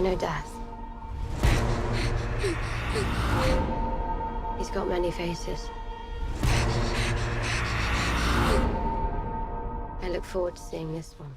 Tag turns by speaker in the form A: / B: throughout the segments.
A: I know death. He's got many faces. I look forward to seeing this one.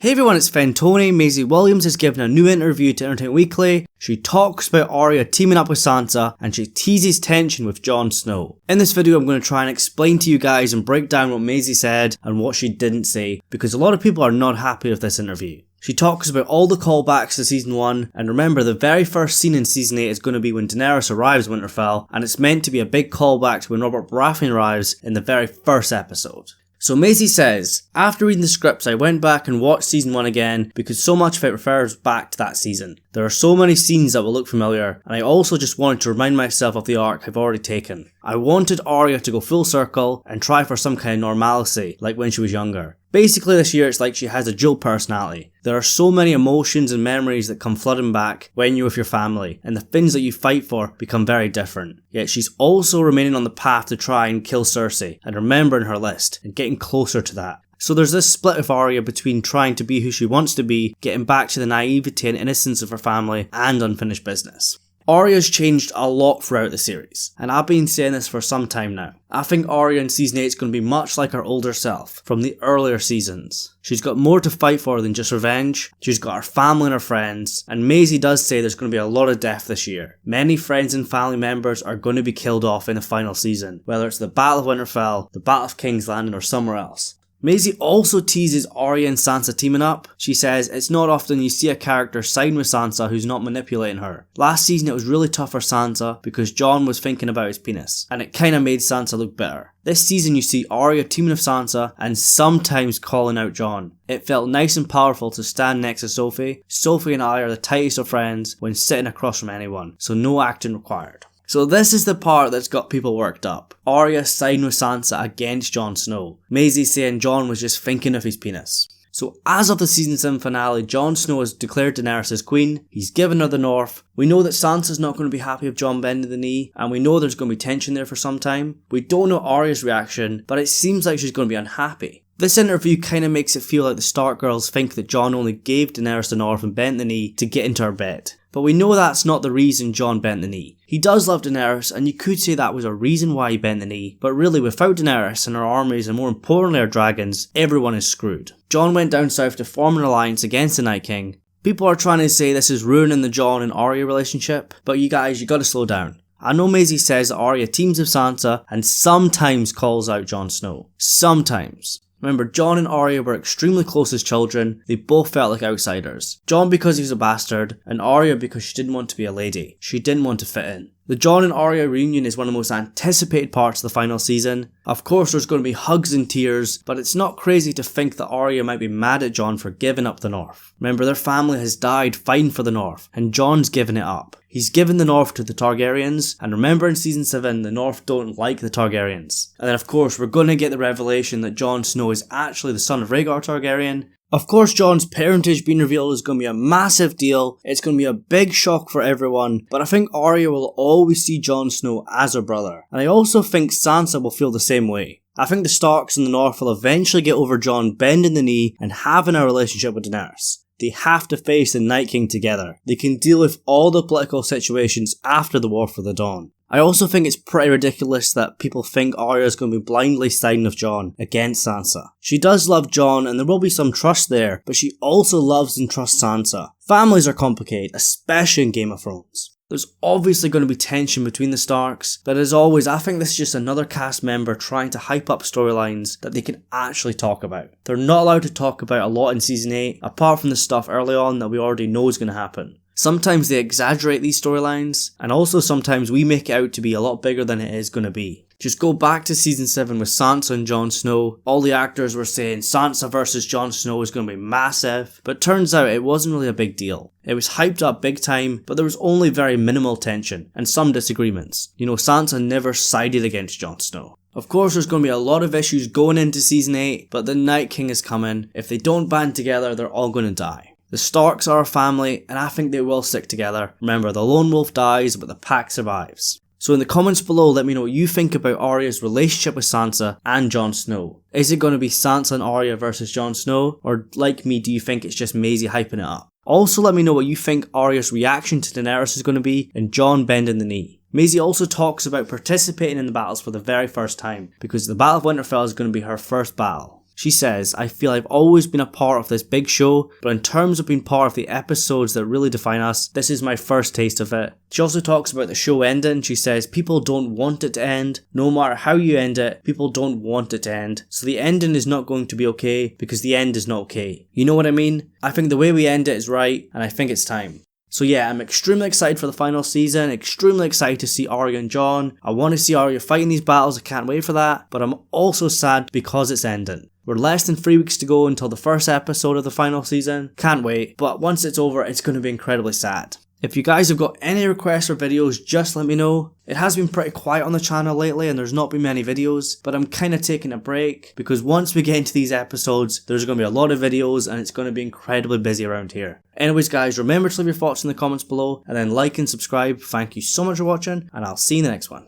B: Hey everyone, it's Fentony. Maisie Williams has given a new interview to Entertainment Weekly. She talks about Arya teaming up with Sansa and she teases tension with Jon Snow. In this video I'm going to try and explain to you guys and break down what Maisie said and what she didn't say, because a lot of people are not happy with this interview. She talks about all the callbacks to season 1, and remember the very first scene in season 8 is going to be when Daenerys arrives in Winterfell, and it's meant to be a big callback to when Robert Baratheon arrives in the very first episode. So Maisie says, after reading the scripts I went back and watched season 1 again because so much of it refers back to that season. There are so many scenes that will look familiar, and I also just wanted to remind myself of the arc I've already taken. I wanted Arya to go full circle and try for some kind of normalcy, like when she was younger. Basically this year it's like she has a dual personality. There are so many emotions and memories that come flooding back when you're with your family, and the things that you fight for become very different. Yet she's also remaining on the path to try and kill Cersei, and remembering her list, and getting closer to that. So there's this split of Arya between trying to be who she wants to be, getting back to the naivety and innocence of her family, and unfinished business. Arya's changed a lot throughout the series, and I've been saying this for some time now. I think Arya in season 8 is going to be much like her older self from the earlier seasons. She's got more to fight for than just revenge, she's got her family and her friends, and Maisie does say there's going to be a lot of death this year. Many friends and family members are going to be killed off in the final season, whether it's the Battle of Winterfell, the Battle of King's Landing, or somewhere else. Maisie also teases Arya and Sansa teaming up. She says it's not often you see a character side with Sansa who's not manipulating her. Last season it was really tough for Sansa because Jon was thinking about his penis, and it kinda made Sansa look bitter. This season you see Arya teaming with Sansa and sometimes calling out Jon. It felt nice and powerful to stand next to Sophie. Sophie and I are the tightest of friends when sitting across from anyone, so no acting required. So this is the part that's got people worked up. Arya siding with Sansa against Jon Snow. Maisie saying Jon was just thinking of his penis. So as of the season 7 finale, Jon Snow has declared Daenerys as queen. He's given her the North. We know that Sansa's not going to be happy with Jon bending the knee, and we know there's going to be tension there for some time. We don't know Arya's reaction, but it seems like she's going to be unhappy. This interview kind of makes it feel like the Stark girls think that Jon only gave Daenerys the North and bent the knee to get into her bed. But we know that's not the reason Jon bent the knee. He does love Daenerys, and you could say that was a reason why he bent the knee, but really without Daenerys and her armies, and more importantly her dragons, everyone is screwed. Jon went down south to form an alliance against the Night King. People are trying to say this is ruining the Jon and Arya relationship, but you guys, you gotta slow down. I know Maisie says that Arya teams with Sansa and sometimes calls out Jon Snow. Sometimes. Remember, Jon and Arya were extremely close as children. They both felt like outsiders. Jon because he was a bastard, and Arya because she didn't want to be a lady. She didn't want to fit in. The Jon and Arya reunion is one of the most anticipated parts of the final season. Of course there's going to be hugs and tears, but it's not crazy to think that Arya might be mad at Jon for giving up the North. Remember, their family has died fighting for the North, and Jon's given it up. He's given the North to the Targaryens, and remember in season 7 the North don't like the Targaryens. And then of course we're going to get the revelation that Jon Snow is actually the son of Rhaegar Targaryen. Of course Jon's parentage being revealed is going to be a massive deal, it's going to be a big shock for everyone, but I think Arya will always see Jon Snow as her brother, and I also think Sansa will feel the same way. I think the Starks in the North will eventually get over Jon bending the knee and having a relationship with Daenerys. They have to face the Night King together. They can deal with all the political situations after the War for the Dawn. I also think it's pretty ridiculous that people think Arya is going to be blindly siding with Jon against Sansa. She does love Jon and there will be some trust there, but she also loves and trusts Sansa. Families are complicated, especially in Game of Thrones. There's obviously going to be tension between the Starks, but as always I think this is just another cast member trying to hype up storylines that they can actually talk about. They're not allowed to talk about a lot in season 8, apart from the stuff early on that we already know is going to happen. Sometimes they exaggerate these storylines, and also sometimes we make it out to be a lot bigger than it is going to be. Just go back to season 7 with Sansa and Jon Snow. All the actors were saying Sansa versus Jon Snow is going to be massive, but turns out it wasn't really a big deal. It was hyped up big time, but there was only very minimal tension, and some disagreements. You know, Sansa never sided against Jon Snow. Of course there's going to be a lot of issues going into season 8, but the Night King is coming. If they don't band together, they're all going to die. The Starks are a family, and I think they will stick together. Remember, the lone wolf dies, but the pack survives. So in the comments below, let me know what you think about Arya's relationship with Sansa and Jon Snow. Is it going to be Sansa and Arya versus Jon Snow, or like me, do you think it's just Maisie hyping it up? Also let me know what you think Arya's reaction to Daenerys is going to be and Jon bending the knee. Maisie also talks about participating in the battles for the very first time, because the Battle of Winterfell is going to be her first battle. She says, I feel I've always been a part of this big show, but in terms of being part of the episodes that really define us, this is my first taste of it. She also talks about the show ending. She says, people don't want it to end. No matter how you end it, people don't want it to end. So the ending is not going to be okay, because the end is not okay. You know what I mean? I think the way we end it is right, and I think it's time. So yeah, I'm extremely excited for the final season, extremely excited to see Arya and Jon. I want to see Arya fighting these battles, I can't wait for that, but I'm also sad because it's ending. We're less than 3 weeks to go until the first episode of the final season, can't wait, but once it's over it's going to be incredibly sad. If you guys have got any requests for videos, just let me know. It has been pretty quiet on the channel lately and there's not been many videos, but I'm kind of taking a break because once we get into these episodes, there's going to be a lot of videos and it's going to be incredibly busy around here. Anyways guys, remember to leave your thoughts in the comments below and then like and subscribe. Thank you so much for watching and I'll see you in the next one.